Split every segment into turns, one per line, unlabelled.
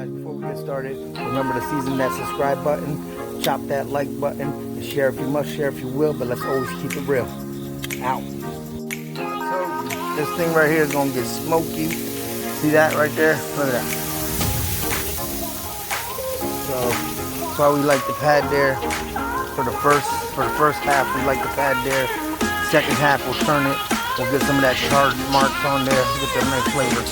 guys, before we get started, remember to season that subscribe button, chop that like button, and share if you must, share if you will, but let's always keep it real. Out. So, this thing right here is going to get smoky. See that right there? Look at that. So, that's why we like the pad there. For the first half, we like the pad there. Second half, we'll turn it. We'll get some of that charred marks on there. Get that nice flavor.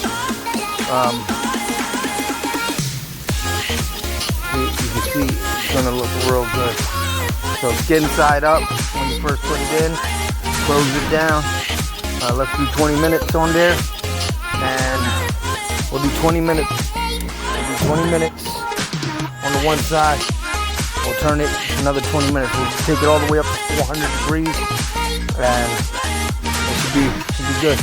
You can see it's gonna look real good. So skin side up when you first put it in. Close it down. Let's do 20 minutes on there, and we'll do 20 minutes. We'll do 20 minutes on the one side. We'll turn it another 20 minutes. We'll take it all the way up to 400 degrees, and it should be good.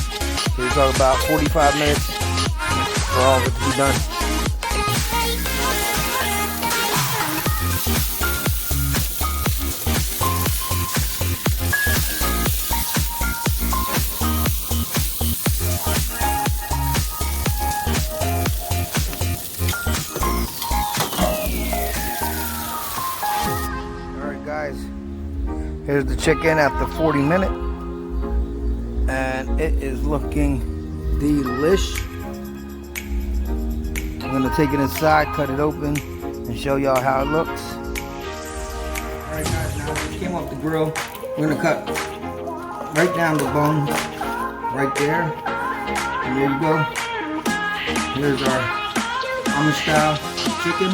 So we talk about 45 minutes for all of it to be done. Guys, here's the chicken after 40 minutes, and it is looking delish. I'm gonna take it inside, cut it open, and show y'all how it looks. Alright guys, now it came off the grill. We're gonna cut right down the bone, right there, and there you go. Here's our Amish style chicken.